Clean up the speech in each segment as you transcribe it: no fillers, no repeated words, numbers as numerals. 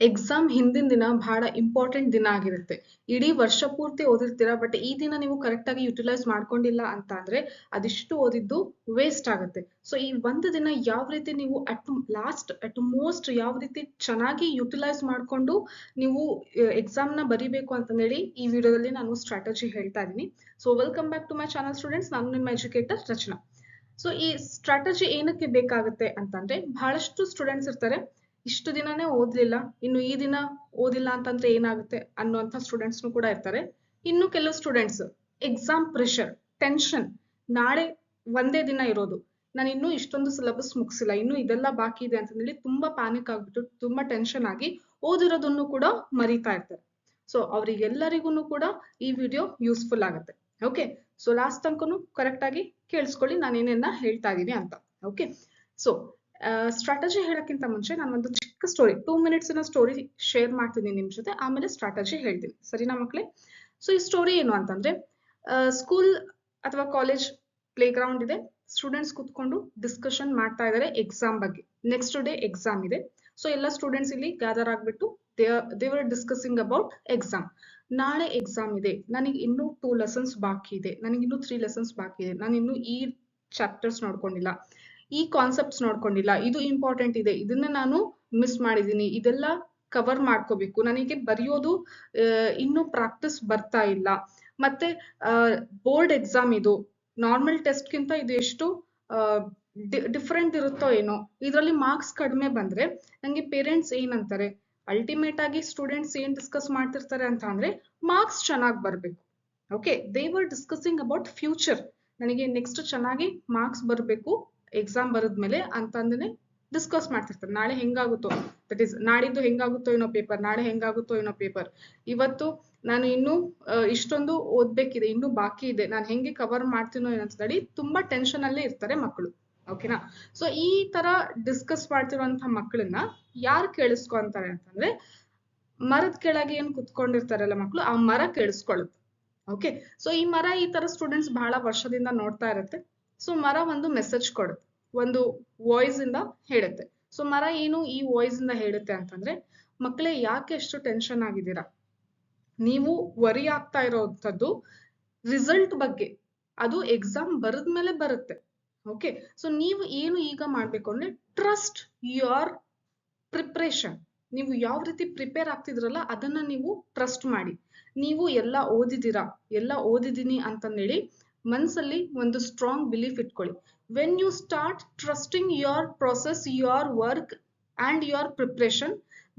Exam ಹಿಂದಿನ ದಿನ ಬಹಳ ಇಂಪಾರ್ಟೆಂಟ್ ದಿನ ಆಗಿರುತ್ತೆ. ಇಡೀ ವರ್ಷ ಪೂರ್ತಿ ಓದಿರ್ತೀರಾ, ಬಟ್ ಈ ದಿನ ನೀವು ಕರೆಕ್ಟ್ ಆಗಿ ಯುಟಿಲೈಸ್ ಮಾಡ್ಕೊಂಡಿಲ್ಲ ಅಂತ ಅಂದ್ರೆ ಅದಿಷ್ಟು ಓದಿದ್ದು ವೇಸ್ಟ್ ಆಗುತ್ತೆ. ಸೊ ಈ ಒಂದು ದಿನ ಯಾವ ರೀತಿ ನೀವು ಅಟ್ ಮೋಸ್ಟ್ ಯಾವ ರೀತಿ ಚೆನ್ನಾಗಿ ಯುಟಿಲೈಸ್ ಮಾಡ್ಕೊಂಡು ನೀವು ಎಕ್ಸಾಮ್ ನ ಬರಿಬೇಕು ಅಂತ ಹೇಳಿ ಈ ವಿಡಿಯೋದಲ್ಲಿ ನಾನು ಸ್ಟ್ರಾಟಜಿ ಹೇಳ್ತಾ ಇದ್ದೀನಿ. So welcome back to my channel students, ನಾನು ನಿಮ್ಮ ಎಜುಕೇಟರ್ ರಚನಾ. ಸೊ ಈ ಸ್ಟ್ರಾಟಜಿ ಏನಕ್ಕೆ ಬೇಕಾಗುತ್ತೆ ಅಂತಂದ್ರೆ, ಬಹಳಷ್ಟು ಸ್ಟೂಡೆಂಟ್ಸ್ ಇರ್ತಾರೆ, ಇಷ್ಟು ದಿನನೇ ಓದ್ಲಿಲ್ಲ, ಇನ್ನು ಈ ದಿನ ಓದಿಲ್ಲ ಅಂತಂದ್ರೆ ಏನಾಗುತ್ತೆ ಅನ್ನುವಂಥ ಸ್ಟೂಡೆಂಟ್ಸ್ನು ಕೂಡ ಇರ್ತಾರೆ. ಇನ್ನು ಕೆಲವು ಸ್ಟೂಡೆಂಟ್ಸ್ ಎಕ್ಸಾಮ್ ಪ್ರೆಷರ್, ಟೆನ್ಷನ್, ನಾಳೆ ಒಂದೇ ದಿನ ಇರೋದು, ನಾನು ಇನ್ನೂ ಇಷ್ಟೊಂದು ಸಿಲೆಬಸ್ ಮುಗಿಸಿಲ್ಲ, ಇನ್ನು ಇದೆಲ್ಲ ಬಾಕಿ ಇದೆ ಅಂತ ಹೇಳಿ ತುಂಬಾ ಪ್ಯಾನಿಕ್ ಆಗ್ಬಿಟ್ಟು ತುಂಬಾ ಟೆನ್ಷನ್ ಆಗಿ ಓದಿರೋದನ್ನು ಕೂಡ ಮರಿತಾ ಇರ್ತಾರೆ. ಸೊ ಅವರಿಗೆಲ್ಲರಿಗೂ ಕೂಡ ಈ ವಿಡಿಯೋ ಯೂಸ್ಫುಲ್ ಆಗುತ್ತೆ. ಓಕೆ, ಸೊ ಲಾಸ್ಟ್ ತನಕನು ಕರೆಕ್ಟ್ ಆಗಿ ಕೇಳಿಸ್ಕೊಳ್ಳಿ ನಾನು ಏನೇನ ಹೇಳ್ತಾ ಇದೀನಿ ಅಂತ. ಓಕೆ, ಸೊ ಸ್ಟ್ರಾಟಜಿ ಹೇಳಕ್ಕಿಂತ ಮುಂಚೆ ನಾನು ಒಂದು ಚಿಕ್ಕ ಸ್ಟೋರಿ 2 ಮಿನಿಟ್ಸ್ ಸ್ಟೋರಿ ಶೇರ್ ಮಾಡ್ತೀನಿ ನಿಮ್ ಜೊತೆ, ಆಮೇಲೆ ಸ್ಟ್ರಾಟಜಿ ಹೇಳ್ತೀನಿ. ಸರಿನಾ ಮಕ್ಕಳೇ? ಸೊ ಈ ಸ್ಟೋರಿ ಏನು ಅಂತಂದ್ರೆ, ಸ್ಕೂಲ್ ಅಥವಾ ಕಾಲೇಜ್ ಪ್ಲೇ ಗ್ರೌಂಡ್ ಇದೆ, ಸ್ಟೂಡೆಂಟ್ಸ್ ಕೂತ್ಕೊಂಡು ಡಿಸ್ಕಷನ್ ಮಾಡ್ತಾ ಇದ್ದಾರೆ ಎಕ್ಸಾಮ್ ಬಗ್ಗೆ. ನೆಕ್ಸ್ಟ್ ಡೇ ಎಕ್ಸಾಮ್ ಇದೆ. ಸೊ ಎಲ್ಲ ಸ್ಟೂಡೆಂಟ್ಸ್ ಇಲ್ಲಿ ಗ್ಯಾದರ್ ಆಗ್ಬಿಟ್ಟು they were discussing about exam. ನಾಳೆ ಎಕ್ಸಾಮ್ ಇದೆ, ನನಗೆ ಇನ್ನೂ 2 ಲೆಸನ್ಸ್ ಬಾಕಿ ಇದೆ, ನನಗೆ ಇನ್ನೂ 3 ಲೆಸನ್ಸ್ ಬಾಕಿ ಇದೆ, ನಾನು ಇನ್ನೂ ಈ ಚಾಪ್ಟರ್ಸ್ ನೋಡ್ಕೊಂಡಿಲ್ಲ, ಈ ಕಾನ್ಸೆಪ್ಟ್ಸ್ ನೋಡ್ಕೊಂಡಿಲ್ಲ, ಇದು ಇಂಪಾರ್ಟೆಂಟ್ ಇದೆ, ಇದನ್ನ ನಾನು ಮಿಸ್ ಮಾಡಿದೀನಿ, ಇದೆಲ್ಲ ಕವರ್ ಮಾಡ್ಕೋಬೇಕು, ನನಗೆ ಬರೆಯೋದು ಇನ್ನೂ ಪ್ರಾಕ್ಟೀಸ್ ಬರ್ತಾ ಇಲ್ಲ, ಮತ್ತೆ ಬೋರ್ಡ್ ಎಕ್ಸಾಮ್ ಇದು ನಾರ್ಮಲ್ ಟೆಸ್ಟ್ಗಿಂತ ಇದು ಎಷ್ಟು ಡಿಫ್ರೆಂಟ್ ಇರುತ್ತೋ ಏನೋ, ಇದರಲ್ಲಿ ಮಾರ್ಕ್ಸ್ ಕಡಿಮೆ ಬಂದ್ರೆ ನಂಗೆ ಪೇರೆಂಟ್ಸ್ ಏನಂತಾರೆ, ಅಲ್ಟಿಮೇಟ್ ಆಗಿ ಸ್ಟೂಡೆಂಟ್ಸ್ ಏನ್ ಡಿಸ್ಕಸ್ ಮಾಡ್ತಿರ್ತಾರೆ ಅಂತ ಅಂದ್ರೆ ಮಾರ್ಕ್ಸ್ ಚೆನ್ನಾಗಿ ಬರ್ಬೇಕು. Okay, they were discussing about future, ನನಗೆ ನೆಕ್ಸ್ಟ್ ಚೆನ್ನಾಗಿ ಮಾರ್ಕ್ಸ್ ಬರಬೇಕು ಎಕ್ಸಾಮ್ ಬರದ್ಮೇಲೆ ಅಂತಂದ್ರೆ ಡಿಸ್ಕಸ್ ಮಾಡ್ತಿರ್ತಾರೆ. ನಾಳೆ ಹೆಂಗಾಗುತ್ತೋ, ದಟ್ ಈಸ್ ನಾಡಿದ್ದು ಹೆಂಗಾಗುತ್ತೋ ಏನೋ ಪೇಪರ್, ನಾಳೆ ಹೆಂಗಾಗುತ್ತೋ ಏನೋ ಪೇಪರ್, ಇವತ್ತು ನಾನು ಇನ್ನೂ ಇಷ್ಟೊಂದು ಓದ್ಬೇಕಿದೆ, ಇನ್ನೂ ಬಾಕಿ ಇದೆ, ನಾನು ಹೆಂಗೆ ಕವರ್ ಮಾಡ್ತೀನೋ ಏನೋ ಅಂತ ಹೇಳಿ ತುಂಬಾ ಟೆನ್ಷನ್ ಅಲ್ಲೇ ಇರ್ತಾರೆ ಮಕ್ಕಳು. ಓಕೆನಾ? ಸೊ ಈ ತರ ಡಿಸ್ಕಸ್ ಮಾಡ್ತಿರುವಂತಹ ಮಕ್ಕಳನ್ನ ಯಾರು ಕೇಳಿಸ್ಕೊಂತಾರೆ ಅಂತಂದ್ರೆ, ಮರದ ಕೆಳಗೆ ಏನ್ ಕುತ್ಕೊಂಡಿರ್ತಾರಲ್ಲ ಮಕ್ಕಳು, ಆ ಮರ ಕೇಳಿಸ್ಕೊಳ್ಳುತ್ತೆ. ಓಕೆ, ಸೊ ಈ ಮರ ಈ ತರ ಸ್ಟೂಡೆಂಟ್ಸ್ ಬಹಳ ವರ್ಷದಿಂದ ನೋಡ್ತಾ ಇರುತ್ತೆ. ಸೊ ಮರ ಒಂದು ಮೆಸೇಜ್ ಕೊಡುತ್ತೆ, ಒಂದು ವಾಯ್ಸ್ ಇಂದ ಹೇಳುತ್ತೆ. ಸೊ ಮರ ಏನು ಈ ವಾಯ್ಸ್ ಇಂದ ಹೇಳುತ್ತೆ ಅಂತಂದ್ರೆ, ಮಕ್ಕಳೇ ಯಾಕೆ ಎಷ್ಟು ಟೆನ್ಷನ್ ಆಗಿದ್ದೀರಾ, ನೀವು ವರಿ ಆಗ್ತಾ ಇರೋಂಥದ್ದು ರಿಸಲ್ಟ್ ಬಗ್ಗೆ, ಅದು ಎಕ್ಸಾಮ್ ಬರದ್ಮೇಲೆ ಬರುತ್ತೆ. ಓಕೆ, ಸೊ ನೀವು ಏನು ಈಗ ಮಾಡ್ಬೇಕು ಅಂದ್ರೆ, ಟ್ರಸ್ಟ್ ಯುವರ್ ಪ್ರಿಪ್ರೇಷನ್. ನೀವು ಯಾವ ರೀತಿ ಪ್ರಿಪೇರ್ ಆಗ್ತಿದ್ರಲ್ಲ ಅದನ್ನ ನೀವು ಟ್ರಸ್ಟ್ ಮಾಡಿ. ನೀವು ಎಲ್ಲ ಓದಿದ್ದೀರಾ, ಎಲ್ಲ ಓದಿದೀನಿ ಅಂತಂದೇಳಿ ಮನ್ಸಲ್ಲಿ ಒಂದು ಸ್ಟ್ರಾಂಗ್ ಬಿಲೀಫ್ ಇಟ್ಕೊಳ್ಳಿ. When you start trusting your process, your work and your preparation,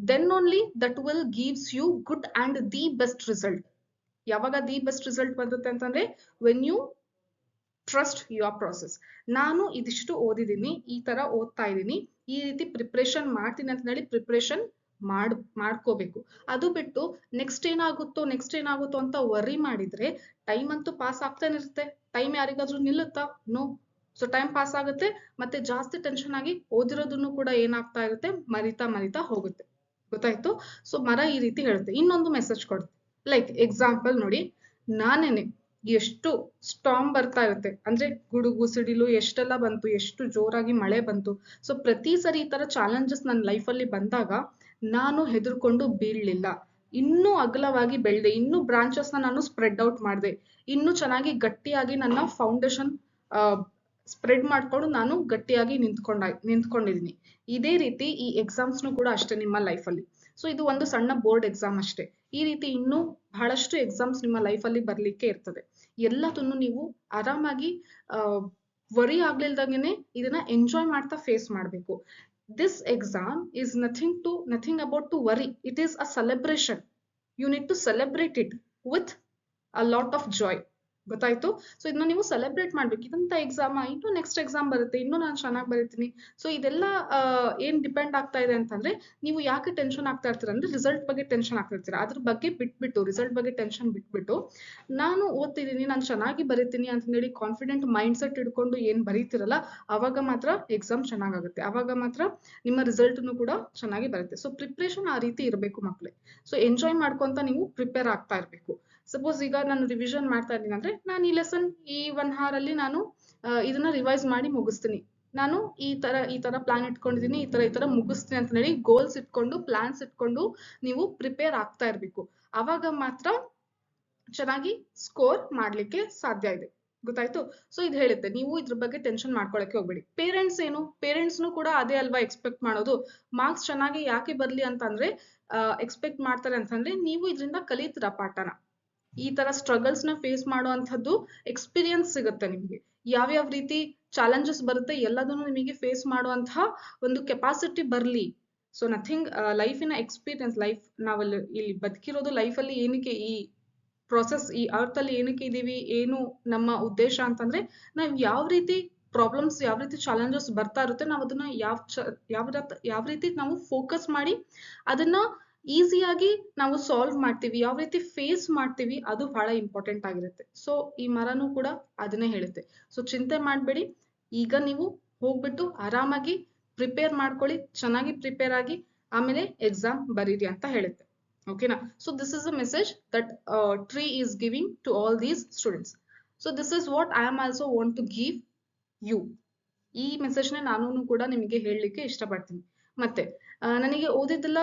then only that will gives you good and the best result. ಯಾವಾಗ ದಿ ಬೆಸ್ಟ್ ರಿಸಲ್ಟ್ ಬರುತ್ತೆ ಅಂತಂದ್ರೆ, when you trust your process. ನಾನು ಇದಿಷ್ಟು ಓದಿದ್ದೀನಿ, ಈ ತರ ಓದ್ತಾ ಇದ್ದೀನಿ, ಈ ರೀತಿ ಪ್ರಿಪ್ರೇಷನ್ ಮಾಡ್ತೀನಿ ಅಂತ ಹೇಳಿ ಪ್ರಿಪ್ರೇಷನ್ ಮಾಡ್ಕೋಬೇಕು. ಅದು ಬಿಟ್ಟು ನೆಕ್ಸ್ಟ್ ಏನಾಗುತ್ತೋ ಅಂತ ವರಿ ಮಾಡಿದ್ರೆ ಟೈಮ್ ಅಂತೂ ಪಾಸ್ ಆಗ್ತಾನೆ ಇರುತ್ತೆ. ಟೈಮ್ ಯಾರಿಗಾದ್ರೂ ನಿಲ್ಲುತ್ತಾ? ನೋ. ಸೊ ಟೈಮ್ ಪಾಸ್ ಆಗುತ್ತೆ, ಮತ್ತೆ ಜಾಸ್ತಿ ಟೆನ್ಷನ್ ಆಗಿ ಓದಿರೋದನ್ನು ಕೂಡ ಏನಾಗ್ತಾ ಇರುತ್ತೆ, ಮರಿತಾ ಹೋಗುತ್ತೆ. ಗೊತ್ತಾಯ್ತು? ಸೊ ಮರ ಈ ರೀತಿ ಹೇಳುತ್ತೆ. ಇನ್ನೊಂದು ಮೆಸೇಜ್ ಕೊಡುತ್ತೆ. ಲೈಕ್ ಎಕ್ಸಾಂಪಲ್ ನೋಡಿ, ನಾನೇನೆ ಎಷ್ಟು ಸ್ಟಾರ್ಮ್ ಬರ್ತಾ ಇರುತ್ತೆ ಅಂದ್ರೆ, ಗುಡುಗು ಸಿಡಿಲು ಎಷ್ಟೆಲ್ಲ ಬಂತು, ಎಷ್ಟು ಜೋರಾಗಿ ಮಳೆ ಬಂತು. ಸೊ ಪ್ರತಿ ಸರಿ ಈ ತರ ಚಾಲೆಂಜಸ್ ನನ್ನ ಲೈಫಲ್ಲಿ ಬಂದಾಗ ನಾನು ಹೆದರ್ಕೊಂಡು ಬೀಳಲಿಲ್ಲ, ಇನ್ನೂ ಅಗಲವಾಗಿ ಬೆಳೆದೆ, ಇನ್ನೂ ಬ್ರಾಂಚಸ್ ನಾನು ಸ್ಪ್ರೆಡ್ ಔಟ್ ಮಾಡಿದೆ, ಇನ್ನೂ ಚೆನ್ನಾಗಿ ಗಟ್ಟಿಯಾಗಿ ನನ್ನ ಫೌಂಡೇಶನ್ ಸ್ಪ್ರೆಡ್ ಮಾಡ್ಕೊಂಡು ನಾನು ಗಟ್ಟಿಯಾಗಿ ನಿಂತ್ಕೊಂಡಿದ್ದೀನಿ. ಇದೇ ರೀತಿ ಈ ಎಕ್ಸಾಮ್ಸ್ನು ಕೂಡ ಅಷ್ಟೇ ನಿಮ್ಮ ಲೈಫಲ್ಲಿ. ಸೊ ಇದು ಒಂದು ಸಣ್ಣ ಬೋರ್ಡ್ ಎಕ್ಸಾಮ್ ಅಷ್ಟೇ. ಈ ರೀತಿ ಇನ್ನೂ ಬಹಳಷ್ಟು ಎಕ್ಸಾಮ್ಸ್ ನಿಮ್ಮ ಲೈಫಲ್ಲಿ ಬರ್ಲಿಕ್ಕೆ ಇರ್ತದೆ. ಎಲ್ಲದನ್ನು ನೀವು ಆರಾಮಾಗಿ ವರಿ ಆಗ್ಲಿಲ್ದಂಗೆನೆ ಇದನ್ನ ಎಂಜಾಯ್ ಮಾಡ್ತಾ ಫೇಸ್ ಮಾಡ್ಬೇಕು. This exam is nothing about to worry. It is a celebration. You need to celebrate it with a lot of joy. ಗೊತ್ತಾಯ್ತು? ಸೊ ಇದನ್ನ ನೀವು ಸೆಲೆಬ್ರೇಟ್ ಮಾಡ್ಬೇಕು. ಇದಂತ ಎಕ್ಸಾಮ್, ಇನ್ನು ನೆಕ್ಸ್ಟ್ ಎಕ್ಸಾಮ್ ಬರುತ್ತೆ, ಇನ್ನು ನಾನು ಚೆನ್ನಾಗಿ ಬರೀತೀನಿ. ಸೊ ಇದೆಲ್ಲ ಏನ್ ಡಿಪೆಂಡ್ ಆಗ್ತಾ ಇದೆ ಅಂತಂದ್ರೆ, ನೀವು ಯಾಕೆ ಟೆನ್ಷನ್ ಆಗ್ತಾ ಇರ್ತೀರ ಅಂದ್ರೆ ರಿಸಲ್ಟ್ ಬಗ್ಗೆ ಟೆನ್ಷನ್ ಆಗ್ತಾ ಇರ್ತೀರ. ಅದ್ರ ಬಗ್ಗೆ ಬಿಟ್ಬಿಟ್ಟು, ರಿಸಲ್ಟ್ ಬಗ್ಗೆ ಟೆನ್ಷನ್ ಬಿಟ್ಬಿಟ್ಟು, ನಾನು ಓದ್ತಿದ್ದೀನಿ, ನಾನು ಚೆನ್ನಾಗಿ ಬರೀತೀನಿ ಅಂತ ಹೇಳಿ ಕಾನ್ಫಿಡೆಂಟ್ ಮೈಂಡ್ ಸೆಟ್ ಇಟ್ಕೊಂಡು ಏನ್ ಬರೀತಿರಲ್ಲ, ಅವಾಗ ಮಾತ್ರ ಎಕ್ಸಾಮ್ ಚೆನ್ನಾಗಾಗುತ್ತೆ, ಅವಾಗ ಮಾತ್ರ ನಿಮ್ಮ ರಿಸಲ್ಟ್ನು ಕೂಡ ಚೆನ್ನಾಗಿ ಬರುತ್ತೆ. ಸೊ ಪ್ರಿಪ್ರೇಷನ್ ಆ ರೀತಿ ಇರಬೇಕು ಮಕ್ಕಳೇ. ಸೊ ಎಂಜಾಯ್ ಮಾಡ್ಕೊಂತ ನೀವು ಪ್ರಿಪೇರ್ ಆಗ್ತಾ ಇರ್ಬೇಕು. ಸಪೋಸ್ ಈಗ ನಾನು ರಿವಿಷನ್ ಮಾಡ್ತಾ ಇದ್ದೀನಿ ಅಂದ್ರೆ, ನಾನು ಈ ಲೆಸನ್ ಈ 1 hour ಅಲ್ಲಿ ನಾನು ಇದನ್ನ ರಿವೈಸ್ ಮಾಡಿ ಮುಗಿಸ್ತೀನಿ. ನಾನು ಈ ತರ ಪ್ಲಾನ್ ಇಟ್ಕೊಂಡಿದೀನಿ, ಈ ತರ ಮುಗಿಸ್ತೀನಿ ಅಂತ ಹೇಳಿ ಗೋಲ್ಸ್ ಇಟ್ಕೊಂಡು ಪ್ಲಾನ್ಸ್ ಇಟ್ಕೊಂಡು ನೀವು ಪ್ರಿಪೇರ್ ಆಗ್ತಾ ಇರ್ಬೇಕು. ಅವಾಗ ಮಾತ್ರ ಚೆನ್ನಾಗಿ ಸ್ಕೋರ್ ಮಾಡ್ಲಿಕ್ಕೆ ಸಾಧ್ಯ ಇದೆ. ಗೊತ್ತಾಯ್ತು? ಸೊ ಇದು ಹೇಳುತ್ತೆ, ನೀವು ಇದ್ರ ಬಗ್ಗೆ ಟೆನ್ಷನ್ ಮಾಡ್ಕೊಳಕ್ಕೆ ಹೋಗ್ಬೇಡಿ. ಪೇರೆಂಟ್ಸ್ನು ಕೂಡ ಅದೇ ಅಲ್ವಾ ಎಕ್ಸ್ಪೆಕ್ಟ್ ಮಾಡೋದು. ಮಾರ್ಕ್ಸ್ ಚೆನ್ನಾಗಿ ಯಾಕೆ ಬರ್ಲಿ ಅಂತಂದ್ರೆ ಎಕ್ಸ್ಪೆಕ್ಟ್ ಮಾಡ್ತಾರೆ ಅಂತಂದ್ರೆ ನೀವು ಇದರಿಂದ ಕಲಿತೀರಾ ಪಾಠನ. ಈ ತರ ಸ್ಟ್ರಗಲ್ಸ್ ನ ಫೇಸ್ ಮಾಡುವಂತದ್ದು ಎಕ್ಸ್ಪೀರಿಯನ್ಸ್ ಸಿಗುತ್ತೆ ನಿಮ್ಗೆ. ಯಾವ್ಯಾವ ರೀತಿ ಚಾಲೆಂಜಸ್ ಬರುತ್ತೆ ಎಲ್ಲದನ್ನು ನಿಮಗೆ ಫೇಸ್ ಮಾಡುವಂತಹ ಒಂದು ಕೆಪಾಸಿಟಿ ಬರ್ಲಿ. ಸೊ ನಥಿಂಗ್, ಲೈಫಿನ ಎಕ್ಸ್ಪೀರಿಯನ್ಸ್, ನಾವಲ್ಲಿ ಇಲ್ಲಿ ಬದುಕಿರೋದು ಲೈಫಲ್ಲಿ ಏನಕ್ಕೆ, ಈ ಪ್ರೊಸೆಸ್ ಈ ಅರ್ತ್ ಅಲ್ಲಿ ಏನಕ್ಕೆ ಇದೀವಿ, ಏನು ನಮ್ಮ ಉದ್ದೇಶ ಅಂತಂದ್ರೆ ನಾವ್ ಯಾವ ರೀತಿ ಪ್ರಾಬ್ಲಮ್ಸ್, ಯಾವ ರೀತಿ ಚಾಲೆಂಜಸ್ ಬರ್ತಾ ಇರುತ್ತೆ, ನಾವು ಅದನ್ನ ಯಾವ ರೀತಿ ನಾವು ಫೋಕಸ್ ಮಾಡಿ ಅದನ್ನ ಈಸಿಯಾಗಿ ನಾವು ಸಾಲ್ವ್ ಮಾಡ್ತೀವಿ, ಯಾವ ರೀತಿ ಫೇಸ್ ಮಾಡ್ತೀವಿ, ಅದು ಬಹಳ ಇಂಪಾರ್ಟೆಂಟ್ ಆಗಿರುತ್ತೆ. ಸೊ ಈ ಮರನೂ ಕೂಡ ಅದನ್ನೇ ಹೇಳುತ್ತೆ. ಸೊ ಚಿಂತೆ ಮಾಡ್ಬೇಡಿ, ಈಗ ನೀವು ಹೋಗ್ಬಿಟ್ಟು ಆರಾಮಾಗಿ ಪ್ರಿಪೇರ್ ಮಾಡ್ಕೊಳ್ಳಿ, ಚೆನ್ನಾಗಿ ಪ್ರಿಪೇರ್ ಆಗಿ ಆಮೇಲೆ ಎಕ್ಸಾಮ್ ಬರೀರಿ ಅಂತ ಹೇಳುತ್ತೆ. ಓಕೆನಾ? So this is a message that tree is giving to all these students. So this is what I am also want to give you. ಈ ಮೆಸೇಜ್ ನ ನಾನು ಕೂಡ ನಿಮಗೆ ಹೇಳಲಿಕ್ಕೆ ಇಷ್ಟಪಡ್ತೀನಿ. ಮತ್ತೆ ನನಗೆ ಓದಿದ್ದೆಲ್ಲ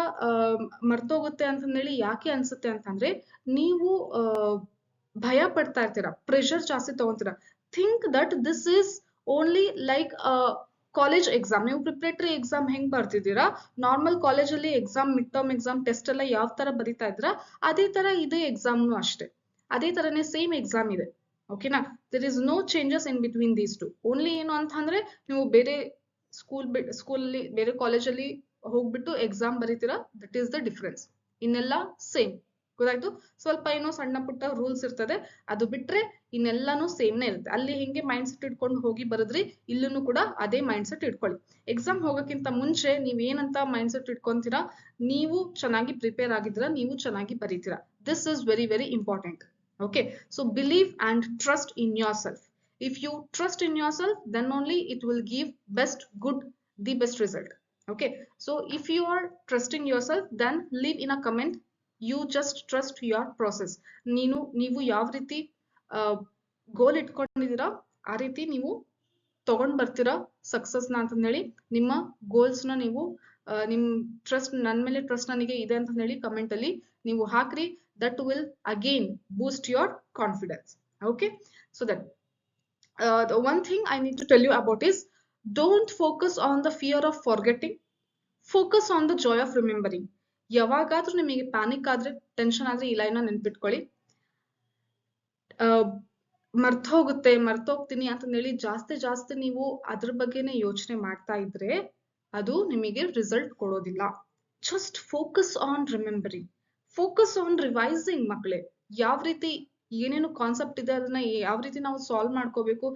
ಮರ್ತೋಗುತ್ತೆ ಅಂತಂದೇಳಿ ಯಾಕೆ ಅನ್ಸುತ್ತೆ ಅಂತಂದ್ರೆ, ನೀವು ಭಯ ಪಡ್ತಾ ಇರ್ತೀರಾ, ಪ್ರೆಷರ್ ಜಾಸ್ತಿ ತಗೊಂತೀರಾ. Think that this is only like college exam. ನೀವು ಪ್ರಿಪರೇಟರಿ ಎಕ್ಸಾಮ್ ಹೆಂಗ್ ಬರ್ತಿದ್ದೀರಾ, ನಾರ್ಮಲ್ ಕಾಲೇಜಲ್ಲಿ exam, mid term exam, test ಎಲ್ಲ ಯಾವ ತರ ಬರೀತಾ ಇದ್ರ ಅದೇ ತರ ಇದೆ ಎಕ್ಸಾಮ್ನು ಅಷ್ಟೇ. ಅದೇ ತರನೇ ಸೇಮ್ ಎಕ್ಸಾಮ್ ಇದೆ. ಓಕೆನಾ? There is no changes in between these two. Only ಏನು ಅಂತಂದ್ರೆ ನೀವು ಬೇರೆ ಸ್ಕೂಲಲ್ಲಿ ಬೇರೆ ಕಾಲೇಜಲ್ಲಿ ಹೋಗ್ಬಿಟ್ಟು ಎಕ್ಸಾಮ್ ಬರೀತೀರಾ, ದಟ್ ಈಸ್ ದ ಡಿಫ್ರೆನ್ಸ್. ಇನ್ನೆಲ್ಲ ಸೇಮ್. ಗೊತ್ತಾಯ್ತು? ಸ್ವಲ್ಪ ಏನೋ ಸಣ್ಣ ಪುಟ್ಟ ರೂಲ್ಸ್ ಇರ್ತದೆ, ಅದು ಬಿಟ್ರೆ ಇನ್ನೆಲ್ಲಾನು ಸೇಮ್ನೇ ಇರುತ್ತೆ. ಅಲ್ಲಿ ಹೆಂಗೆ ಮೈಂಡ್ ಸೆಟ್ ಇಟ್ಕೊಂಡು ಹೋಗಿ ಬರದ್ರಿ, ಇಲ್ಲೂ ಕೂಡ ಅದೇ ಮೈಂಡ್ ಸೆಟ್ ಇಟ್ಕೊಳ್ಳಿ. ಎಕ್ಸಾಮ್ ಹೋಗೋಕ್ಕಿಂತ ಮುಂಚೆ ನೀವ್ ಏನಂತ ಮೈಂಡ್ ಸೆಟ್ ಇಟ್ಕೊಂತೀರಾ, ನೀವು ಚೆನ್ನಾಗಿ ಪ್ರಿಪೇರ್ ಆಗಿದ್ದೀರಾ, ನೀವು ಚೆನ್ನಾಗಿ ಬರೀತೀರಾ. This is very very important. Okay, so believe and trust in yourself. If you trust in yourself, then only it will give the best result. Okay, so if you are trusting yourself, then leave in a comment, you just trust your process. ನೀವು ಯಾವ ರೀತಿ ಗೋಲ್ ಇಟ್ಕೊಂಡಿದ್ದೀರಾ ಆ ರೀತಿ ನೀವು ತಗೊಂಡ್ ಬರ್ತೀರಾ ಸಕ್ಸಸ್ನ ಅಂತ ಹೇಳಿ. ನಿಮ್ಮ ಗೋಲ್ಸ್ ನ ನೀವು ನಿಮ್ ಟ್ರಸ್ಟ್, ನನ್ ಮೇಲೆ ಟ್ರಸ್ಟ್ ನನಗೆ ಇದೆ ಅಂತ ಹೇಳಿ ಕಮೆಂಟ್ ಅಲ್ಲಿ ನೀವು ಹಾಕ್ರಿ. That will again boost your confidence. Okay, so that the one thing I need to tell you about is, don't focus on the fear of forgetting, focus on the joy of remembering. ಯಾವಾಗಾದ್ರೂ ನಿಮಗೆ panic ಆದ್ರೆ, tension ಆದ್ರೆ ಈ line ನೆನ್ಪಿಟ್ಕೊಳ್ಳಿ. ಮರ್ತೋಗ್ತೀನಿ ಅಂತಂದೇಳಿ ಜಾಸ್ತಿ ನೀವು ಅದ್ರ ಬಗ್ಗೆನೆ ಯೋಚನೆ ಮಾಡ್ತಾ ಇದ್ರೆ ಅದು ನಿಮಗೆ ರಿಸಲ್ಟ್ ಕೊಡೋದಿಲ್ಲ. Just focus on remembering, focus on revising. ಮಕ್ಕಳೇ, ಯಾವ ರೀತಿ ಏನೇನು ಕಾನ್ಸೆಪ್ಟ್ ಇದೆ ಅದನ್ನ ಯಾವ ರೀತಿ ನಾವು ಸಾಲ್ವ್ ಮಾಡ್ಕೋಬೇಕು,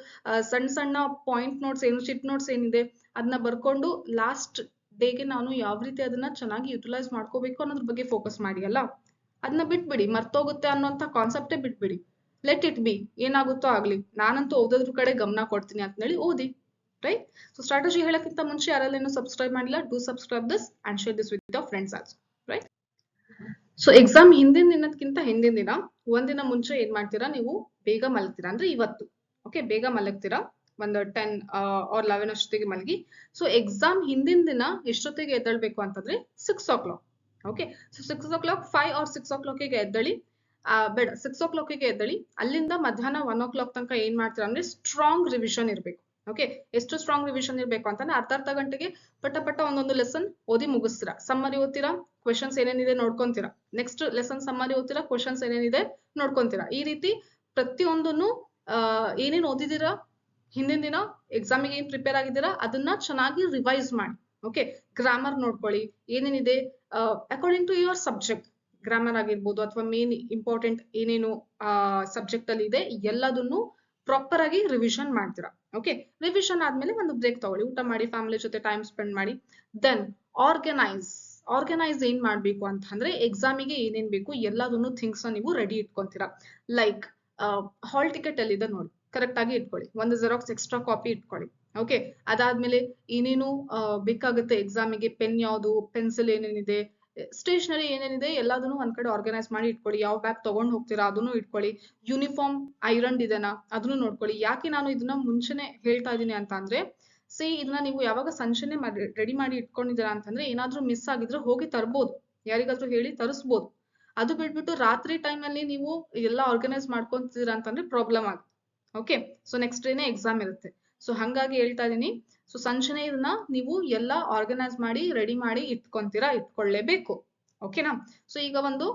ಸಣ್ಣ ಪಾಯಿಂಟ್ ನೋಟ್ಸ್ ಏನು, ಚಿಟ್ ನೋಟ್ಸ್ ಏನಿದೆ ಅದನ್ನ ಬರ್ಕೊಂಡು ಲಾಸ್ಟ್ ಡೇಗೆ ನಾನು ಯಾವ ರೀತಿ ಅದನ್ನ ಚೆನ್ನಾಗಿ ಯುಟಿಲೈಸ್ ಮಾಡ್ಕೋಬೇಕು ಅನ್ನೋದ್ರ ಬಗ್ಗೆ ಫೋಕಸ್ ಮಾಡಿ ಅಲ್ಲ. ಅದನ್ನ ಬಿಟ್ಬಿಡಿ, ಮರ್ತೋಗುತ್ತೆ ಅನ್ನೋಂಥ ಕಾನ್ಸೆಪ್ಟೇ ಬಿಟ್ಬಿಡಿ. ಲೆಟ್ ಇಟ್ ಬಿ, ಏನಾಗುತ್ತೋ ಆಗ್ಲಿ, ನಾನಂತೂ ಓದೋದ್ರ ಕಡೆ ಗಮನ ಕೊಡ್ತೀನಿ ಅಂತ ಹೇಳಿ ಓದಿ. ರೈಟ್? ಸೊ ಸ್ಟ್ರಾಟಜಿ ಹೇಳಕ್ಕಿಂತ ಮುಂಚೆ ಯಾರೆಲ್ಲ ಸಬ್ಸ್ಕ್ರೈಬ್ ಮಾಡಿಲ್ಲ, do subscribe this and share this with your friends also. Right? So exam ಹಿಂದಿನ ದಿನಕ್ಕಿಂತ ಹಿಂದಿನ ದಿನ ಒಂದಿನ ಮುಂಚೆ ಏನ್ ಮಾಡ್ತೀರಾ, ನೀವು ಬೇಗ ಮಲಗ್ತೀರಾ. ಅಂದ್ರೆ ಇವತ್ತು ಓಕೆ ಬೇಗ ಮಲಗ್ತೀರಾ, ಒಂದು 10 or 11 ಅಷ್ಟೊತ್ತಿಗೆ ಮಲಗಿ. ಸೊ ಎಕ್ಸಾಮ್ ಹಿಂದಿನ ದಿನ ಎಷ್ಟೊತ್ತಿಗೆ ಎದ್ದೇಳ್ಬೇಕು ಅಂತಂದ್ರೆ 6 o'clock. Okay, so 6 o'clock, 5 or 6 o'clock ಎದ್ದೇಳಿ. ಬೇಡ, 6 o'clock ಎದ್ದೇಳಿ. ಅಲ್ಲಿಂದ ಮಧ್ಯಾಹ್ನ 1 o'clock ತನಕ ಏನ್ ಮಾಡ್ತೀರಾ ಅಂದ್ರೆ ಸ್ಟ್ರಾಂಗ್ ರಿವಿಷನ್ ಇರ್ಬೇಕು. ಓಕೆ, ಎಷ್ಟು ಸ್ಟ್ರಾಂಗ್ ರಿವಿಷನ್ ಇರ್ಬೇಕು ಅಂತಂದ್ರೆ ಅರ್ಧ ಗಂಟೆಗೆ ಪಟ ಒಂದೊಂದು ಲೆಸನ್ ಓದಿ ಮುಗಿಸ್ತೀರಾ. ಸಮ್ಮರಿ ಓದ್ತೀರಾ, ಕ್ವೆಶನ್ಸ್ ಏನೇನಿದೆ ನೋಡ್ಕೊಂತೀರಾ. ನೆಕ್ಸ್ಟ್ ಲೆಸನ್ ಸಮ್ಮರಿ ಓದ್ತೀರಾ, ಕ್ವೆಶನ್ಸ್ ಏನೇನಿದೆ ನೋಡ್ಕೊಂತೀರಾ. ಈ ರೀತಿ ಪ್ರತಿಯೊಂದನ್ನು ಏನೇನು ಓದಿದ್ದೀರಾ ಹಿಂದಿನ ದಿನ ಎಕ್ಸಾಮಿಗೆ ಏನ್ ಪ್ರಿಪೇರ್ ಆಗಿದ್ದೀರಾ ಅದನ್ನ ಚೆನ್ನಾಗಿ ರಿವೈಸ್ ಮಾಡಿ. ಓಕೆ, ಗ್ರಾಮರ್ ನೋಡ್ಕೊಳ್ಳಿ, ಏನೇನಿದೆ according to your subject. Grammar ಆಗಿರ್ಬೋದು ಅಥವಾ ಮೇನ್ ಇಂಪಾರ್ಟೆಂಟ್ ಏನೇನು ಸಬ್ಜೆಕ್ಟ್ ಅಲ್ಲಿ ಇದೆ ಎಲ್ಲದನ್ನು ಪ್ರಾಪರ್ ಆಗಿ ರಿವಿಷನ್ ಮಾಡ್ತೀರಾ. ಓಕೆ, ರಿವಿಷನ್ ಆದ್ಮೇಲೆ ಒಂದು ಬ್ರೇಕ್ ತಗೊಳ್ಳಿ, ಊಟ ಮಾಡಿ, ಫ್ಯಾಮಿಲಿ ಜೊತೆ ಟೈಮ್ ಸ್ಪೆಂಡ್ ಮಾಡಿ. ದೆನ್ ಆರ್ಗನೈಸ್ ಏನ್ ಮಾಡ್ಬೇಕು ಅಂತಂದ್ರೆ ಎಕ್ಸಾಮಿಗೆ ಏನೇನ್ ಬೇಕು ಎಲ್ಲದನ್ನು ಥಿಂಗ್ಸ್ ನೀವು ರೆಡಿ ಇಟ್ಕೊಂತೀರಾ. ಲೈಕ್ ಹಾಲ್ ಟಿಕೆಟ್ ಎಲ್ಲಿದೆ ನೋಡಿ, ಕರೆಕ್ಟ್ ಆಗಿ ಇಟ್ಕೊಳ್ಳಿ. ಒಂದು ಜೆರಾಕ್ಸ್ ಎಕ್ಸ್ಟ್ರಾ ಕಾಪಿ ಇಟ್ಕೊಳ್ಳಿ. ಓಕೆ, ಅದಾದ್ಮೇಲೆ ಏನೇನು ಬೇಕಾಗುತ್ತೆ ಎಕ್ಸಾಮಿಗೆ, ಪೆನ್ ಯಾವುದು, ಪೆನ್ಸಿಲ್ ಏನೇನಿದೆ, ಸ್ಟೇಷನರಿ ಏನೇನಿದೆ ಎಲ್ಲದನ್ನು ಒಂದ್ ಕಡೆ ಆರ್ಗನೈಸ್ ಮಾಡಿ ಇಟ್ಕೊಳ್ಳಿ. ಯಾವ ಬ್ಯಾಗ್ ತಗೊಂಡ್ ಹೋಗ್ತೀರಾ ಅದನ್ನು ಇಟ್ಕೊಳ್ಳಿ. ಯೂನಿಫಾರ್ಮ್ ಐರನ್ ಇದೆನಾ ಅದನ್ನು ನೋಡ್ಕೊಳ್ಳಿ. ಯಾಕೆ ನಾನು ಇದನ್ನ ಮುಂಚೆನೆ ಹೇಳ್ತಾ ಇದೀನಿ ಅಂತ ಅಂದ್ರೆ, ಸಿ ಇದನ್ನ ನೀವು ಯಾವಾಗ ಸಂಜೆನೆ ರೆಡಿ ಮಾಡಿ ಇಟ್ಕೊಂಡಿದ್ದೀರಾ ಅಂತಂದ್ರೆ ಏನಾದ್ರೂ ಮಿಸ್ ಆಗಿದ್ರೆ ಹೋಗಿ ತರ್ಬೋದು, ಯಾರಿಗಾದ್ರೂ ಹೇಳಿ ತರಿಸ್ಬೋದು. ಅದು ಬಿಟ್ಬಿಟ್ಟು ರಾತ್ರಿ ಟೈಮ್ ಅಲ್ಲಿ ನೀವು ಎಲ್ಲ ಆರ್ಗನೈಸ್ ಮಾಡ್ಕೊಂತೀರಾ ಅಂತಂದ್ರೆ ಪ್ರಾಬ್ಲಮ್ ಆಗುತ್ತೆ. ಓಕೆ, ಸೊ ನೆಕ್ಸ್ಟ್ ಡೇನೆ ಎಕ್ಸಾಮ್ ಇರುತ್ತೆ. ಸೊ ಹಂಗಾಗಿ ಹೇಳ್ತಾ ಇದೀನಿ, ಸೊ ಸಂಜೆನೆ ಇದನ್ನ ನೀವು ಎಲ್ಲ ಆರ್ಗನೈಸ್ ಮಾಡಿ ರೆಡಿ ಮಾಡಿ ಇಟ್ಕೊಳ್ಳೇಬೇಕು. ಓಕೆನಾ? ಸೊ ಈಗ ಒಂದು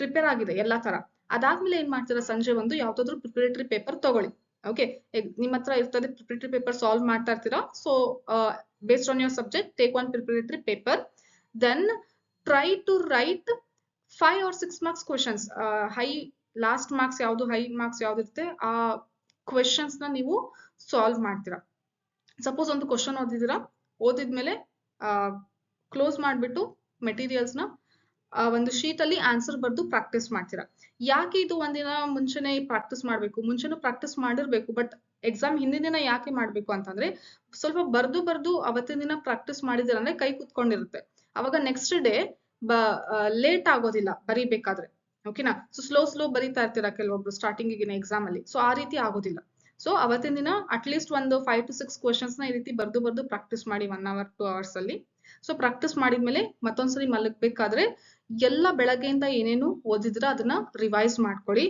ಪ್ರಿಪೇರ್ ಆಗಿದೆ ಎಲ್ಲಾ ತರ. ಅದಾದ್ಮೇಲೆ ಏನ್ ಮಾಡ್ತೀರಾ, ಸಂಜೆ ಒಂದು ಯಾವ್ದಾದ್ರು ಪ್ರಿಪರೇಟರಿ ಪೇಪರ್ ತಗೊಳ್ಳಿ. ಓಕೆ, ನಿಮ್ಮ ಹತ್ರ ಇರ್ತದೆ ಪ್ರಿಪರೇಟರಿ ಪೇಪರ್, ಸಾಲ್ವ್ ಮಾಡ್ತಾ ಇರ್ತೀರಾ. So based on your subject take one preparatory paper, then try to write 5 or 6 marks questions. High lost marks ಯಾವ್ದು, ಹೈ ಮಾರ್ಕ್ಸ್ ಯಾವ್ದು ಇರುತ್ತೆ ಆ ಕ್ವೆಶನ್ಸ್ ನ ನೀವು ಸಾಲ್ವ್ ಮಾಡ್ತೀರಾ. ಸಪೋಸ್ ಒಂದು ಕ್ವಶನ್ ಓದಿದ್ಮೇಲೆ ಕ್ಲೋಸ್ ಮಾಡ್ಬಿಟ್ಟು ಮೆಟೀರಿಯಲ್ಸ್ ನ ಒಂದು ಶೀಟ್ ಅಲ್ಲಿ ಆನ್ಸರ್ ಬರ್ದು ಪ್ರಾಕ್ಟೀಸ್ ಮಾಡ್ತೀರಾ. ಯಾಕೆ ಇದು ಒಂದಿನ ಮುಂಚೆನೆ ಪ್ರಾಕ್ಟೀಸ್ ಮಾಡ್ಬೇಕು, ಮುಂಚೆನೂ ಪ್ರಾಕ್ಟೀಸ್ ಮಾಡಿರ್ಬೇಕು, ಬಟ್ ಎಕ್ಸಾಮ್ ಹಿಂದಿನ ದಿನ ಯಾಕೆ ಮಾಡ್ಬೇಕು ಅಂತಂದ್ರೆ ಸ್ವಲ್ಪ ಬರ್ದು ಅವತ್ತಿನ ದಿನ ಪ್ರಾಕ್ಟೀಸ್ ಮಾಡಿದಿರ ಅಂದ್ರೆ ಕೈ ಕುತ್ಕೊಂಡಿರುತ್ತೆ. ಅವಾಗ ನೆಕ್ಸ್ಟ್ ಡೇ ಲೇಟ್ ಆಗೋದಿಲ್ಲ ಬರೀಬೇಕಾದ್ರೆ. ಓಕೆನಾ? ಸೊ ಸ್ಲೋ ಬರೀತಾ ಇರ್ತೀರಾ ಕೆಲವೊಬ್ರು ಸ್ಟಾರ್ಟಿಂಗ್ ಎಕ್ಸಾಮ್ ಅಲ್ಲಿ, ಸೊ ಆ ರೀತಿ ಆಗೋದಿಲ್ಲ. ಸೊ ಅವತ್ತಿನ ದಿನ ಅಟ್ ಲೀಸ್ಟ್ ಒಂದು 5 to 6 ಕ್ವಶನ್ಸ್ ನ ಈ ರೀತಿ ಬರ್ದು ಪ್ರಾಕ್ಟೀಸ್ ಮಾಡಿ 1 hour 2 hours ಅಲ್ಲಿ. ಸೊ ಪ್ರಾಕ್ಟೀಸ್ ಮಾಡಿದ್ಮೇಲೆ ಮತ್ತೊಂದ್ಸರಿ ಮಲಗ್ಬೇಕಾದ್ರೆ ಎಲ್ಲ ಬೆಳಗ್ಗೆಯಿಂದ ಏನೇನು ಓದಿದ್ರ ಅದನ್ನ ರಿವೈಸ್ ಮಾಡ್ಕೊಳ್ಳಿ.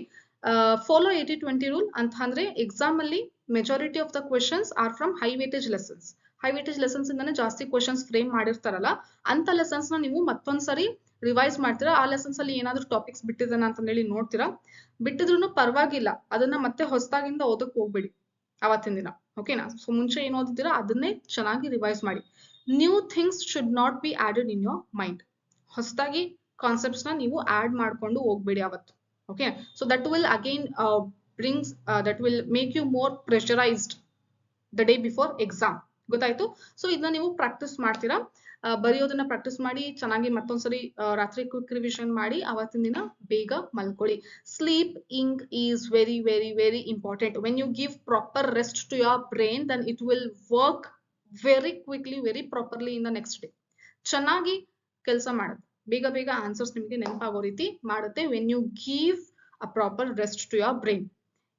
ಫಾಲೋ 80-20 ರೂಲ್ ಅಂತ ಅಂದ್ರೆ ಎಕ್ಸಾಮ್ ಅಲ್ಲಿ majority of the questions are from high weightage lessons. High weightage lessons ಇಂದಾನೆ ಜಾಸ್ತಿ ಕ್ವೆಶನ್ಸ್ ಫ್ರೇಮ್ ಮಾಡಿರ್ತಾರಲ್ಲ, ಅಂತ ಲೆಸನ್ಸ್ ನ ನೀವು ಮತ್ತೊಂದ್ಸರಿ ರಿವೈಸ್ ಮಾಡ್ತೀರಾ. ಆ ಲೆಸನ್ಸ್ ಅಲ್ಲಿ ಏನಾದ್ರು ಟಾಪಿಕ್ಸ್ ಬಿಟ್ಟಿದ್ದಾನ ಅಂತ ಹೇಳಿ ನೋಡ್ತೀರಾ. ಬಿಟ್ಟಿದ್ರು ಪರವಾಗಿಲ್ಲ, ಅದನ್ನ ಮತ್ತೆ ಹೊಸದಾಗಿಂದ ಓದಕ್ ಹೋಗ್ಬೇಡಿ ಅವತ್ತಿನ ದಿನ. ಓಕೆನಾ? ಸೊ ಮುಂಚೆ ಏನ್ ಓದಿದ್ದೀರಾ ಅದನ್ನೇ ಚೆನ್ನಾಗಿ ರಿವೈಸ್ ಮಾಡಿ. New things should not be added in your mind. ಹೊಸದಾಗಿ ಕಾನ್ಸೆಪ್ಟ್ಸ್ ನ ನೀವು ಆಡ್ ಮಾಡ್ಕೊಂಡು ಹೋಗ್ಬೇಡಿ ಅವತ್ತು. Okay, so that will again brings that will make you more pressurised the day before exam. ಗೊತ್ತಾಯ್ತು? ಸೊ ಇದನ್ನ ನೀವು ಪ್ರಾಕ್ಟೀಸ್ ಮಾಡ್ತೀರಾ. ಬರೆಯೋದನ್ನ ಪ್ರಾಕ್ಟೀಸ್ ಮಾಡಿ ಚೆನ್ನಾಗಿ ಮತ್ತೊಂದ್ಸರಿ ರಾತ್ರಿ ಕ್ವಿಕ್ ರಿವಿಷನ್ ಮಾಡಿ ಅವತ್ತಿನ ದಿನ ಬೇಗ ಮಲ್ಕೊಳ್ಳಿ. Sleeping is very very very important. When you give proper rest to your brain then it will work very quickly, very properly in the next day. ಚೆನ್ನಾಗಿ ಕೆಲಸ ಮಾಡುತ್ತೆ, ಬೇಗ ಆನ್ಸರ್ಸ್ ನಿಮಗೆ ನೆನಪಾಗೋ ರೀತಿ ಮಾಡುತ್ತೆ when you give a proper rest to your brain.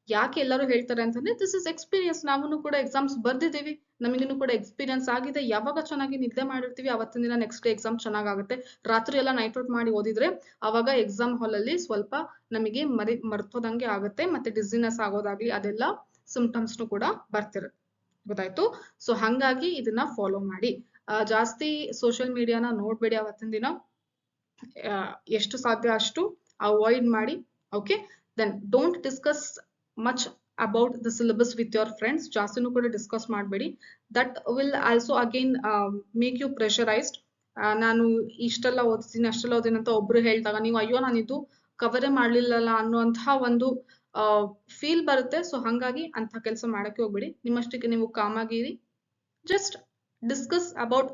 ಯಾಕೆ ಎಲ್ಲರೂ ಹೇಳ್ತಾರೆ ಅಂತಂದ್ರೆ ದಿಸ್ ಇಸ್ ಎಕ್ಸ್ಪೀರಿಯನ್ಸ್. ನಾವು ಕೂಡ ಎಕ್ಸಾಮ್ಸ್ ಬರ್ದಿದ್ದೀವಿ, ನಮಗಿನ್ನು ಕೂಡ ಎಕ್ಸ್ಪೀರಿಯನ್ಸ್ ಆಗಿದೆ. ಯಾವಾಗ ಚೆನ್ನಾಗಿ ನಿದ್ದೆ ಮಾಡಿರ್ತೀವಿ ಅವತ್ತಿನ ದಿನ ನೆಕ್ಸ್ಟ್ ಡೇ ಎಕ್ಸಾಮ್ ಚೆನ್ನಾಗುತ್ತೆ. ರಾತ್ರಿ ಎಲ್ಲ ನೈಟ್ ಔಟ್ ಮಾಡಿ ಓದಿದ್ರೆ ಅವಾಗ ಎಕ್ಸಾಮ್ ಹಾಲ್ ಅಲ್ಲಿ ಸ್ವಲ್ಪ ನಮಗೆ ಮರ್ತೋದಂಗೆ ಆಗುತ್ತೆ, ಮತ್ತೆ ಡಿಸಿನೆಸ್ ಆಗೋದಾಗ್ಲಿ ಅದೆಲ್ಲ ಸಿಂಪ್ಟಮ್ಸ್ ಕೂಡ ಬರ್ತಿರುತ್ತೆ. ಗೊತ್ತಾಯ್ತು? ಸೊ ಹಂಗಾಗಿ ಇದನ್ನ ಫಾಲೋ ಮಾಡಿ. ಜಾಸ್ತಿ ಸೋಷಿಯಲ್ ಮೀಡಿಯಾನ ನೋಡ್ಬೇಡಿ ಅವತ್ತಿನ ದಿನ. ಎಷ್ಟು ಸಾಧ್ಯ ಅಷ್ಟು ಅವಾಯ್ಡ್ ಮಾಡಿ. Okay, then don't discuss much about the syllabus with your friends. ಜಾಸ್ತಿನೂ ಕೂಡ ಡಿಸ್ಕಸ್ ಮಾಡಬೇಡಿ. That will also again make you pressurised. ನಾನು ಇಷ್ಟೆಲ್ಲ ಓದಿದ್ದೀನಿ ಅಷ್ಟೆಲ್ಲ ಓದಿದ್ದೀನಿ ಅಂತ ಒಬ್ರು ಹೇಳಿದಾಗ ನೀವು ಅಯ್ಯೋ ನಾನು ಇದು ಕವರೇ ಮಾಡ್ಲಿಲ್ಲಲ್ಲ ಅನ್ನುವಂತಹ ಒಂದು ಫೀಲ್ ಬರುತ್ತೆ. ಸೊ ಹಂಗಾಗಿ ಅಂತ ಕೆಲಸ ಮಾಡಕ್ಕೆ ಹೋಗ್ಬೇಡಿ. ನಿಮ್ಮಷ್ಟಕ್ಕೆ ನೀವು ಕಾಮಾಗಿರಿ. Just discuss about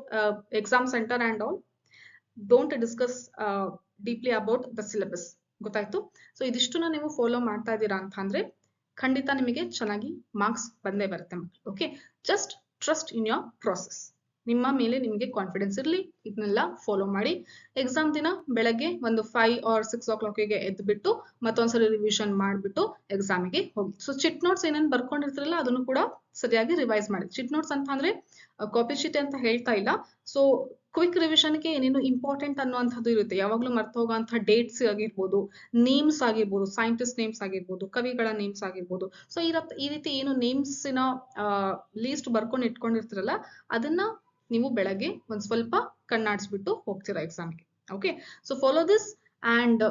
exam centre and all. Don't discuss deeply about the syllabus. ಗೊತ್ತಾಯ್ತು? ಸೊ ಇದಿಷ್ಟನ್ನ ನೀವು ಫಾಲೋ ಮಾಡ್ತಾ ಇದ್ದೀರಾ ಅಂತ ಅಂದ್ರೆ ಖಂಡಿತ ನಿಮಗೆ ಚೆನ್ನಾಗಿ ಮಾರ್ಕ್ಸ್ ಬಂದೇ ಬರುತ್ತೆ ಮಕ್ಕಳು. Okay, just trust in your process. ನಿಮ್ಮ ಮೇಲೆ ನಿಮಗೆ ಕಾನ್ಫಿಡೆನ್ಸ್ ಇರಲಿ. ಇದನ್ನೆಲ್ಲ ಫಾಲೋ ಮಾಡಿ. ಎಕ್ಸಾಮ್ ದಿನ ಬೆಳಗ್ಗೆ ಒಂದು 5 or 6 o'clock ಎದ್ಬಿಟ್ಟು ಮತ್ತೊಂದ್ಸರಿ ರಿವಿಷನ್ ಮಾಡ್ಬಿಟ್ಟು ಎಕ್ಸಾಮಿಗೆ ಹೋಗಿ. ಸೊ ಚಿಟ್ ನೋಟ್ಸ್ ಏನೇನು ಬರ್ಕೊಂಡಿರ್ತಿರಲ್ಲ ಅದನ್ನು ಕೂಡ ಸರಿಯಾಗಿ ರಿವೈಸ್ ಮಾಡಿ. ಚಿಟ್ ನೋಟ್ಸ್ ಅಂತ ಅಂದ್ರೆ ಕಾಪಿ ಶೀಟ್ ಅಂತ ಹೇಳ್ತಾ ಇಲ್ಲ. ಸೊ ಕ್ವಿಕ್ ರಿವಿಷನ್ಗೆ ಏನೇನು ಇಂಪಾರ್ಟೆಂಟ್ ಅನ್ನುವಂಥದ್ದು ಇರುತ್ತೆ. ಯಾವಾಗ್ಲೂ ಮರ್ತು ಹೋಗುವಂತಹ ಡೇಟ್ಸ್ ಆಗಿರ್ಬೋದು, ನೇಮ್ಸ್ ಆಗಿರ್ಬೋದು, ಸೈಂಟಿಸ್ಟ್ ನೇಮ್ಸ್ ಆಗಿರ್ಬೋದು, ಕವಿಗಳ ನೇಮ್ಸ್ ಆಗಿರ್ಬೋದು. ಸೊ ಈ ರೀತಿ ಏನು ನೇಮ್ಸಿನ ಲೀಸ್ಟ್ ಬರ್ಕೊಂಡು ಇಟ್ಕೊಂಡಿರ್ತಿರಲ್ಲ ಅದನ್ನ ನೀವು ಬೆಳಗ್ಗೆ ಒಂದ್ ಸ್ವಲ್ಪ ಕಣ್ಣಾಡಿಸ್ಬಿಟ್ಟು ಹೋಗ್ತೀರಾ ಎಕ್ಸಾಮ್ಗೆ. Okay, so follow this and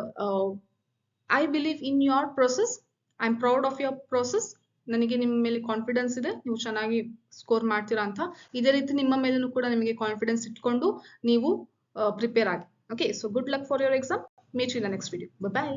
I believe in your process. I am proud of your process. ನನಗೆ ನಿಮ್ಮ ಮೇಲೆ ಕಾನ್ಫಿಡೆನ್ಸ್ ಇದೆ, ನೀವು ಚೆನ್ನಾಗಿ ಸ್ಕೋರ್ ಮಾಡ್ತೀರಾ ಅಂತ. ಇದೇ ರೀತಿ ನಿಮ್ಮ ಮೇಲೂ ಕೂಡ ನಿಮಗೆ ಕಾನ್ಫಿಡೆನ್ಸ್ ಇಟ್ಕೊಂಡು ನೀವು ಪ್ರಿಪೇರ್ ಆಗಿ. Okay, so good luck for your exam. Meet you in the next video. By.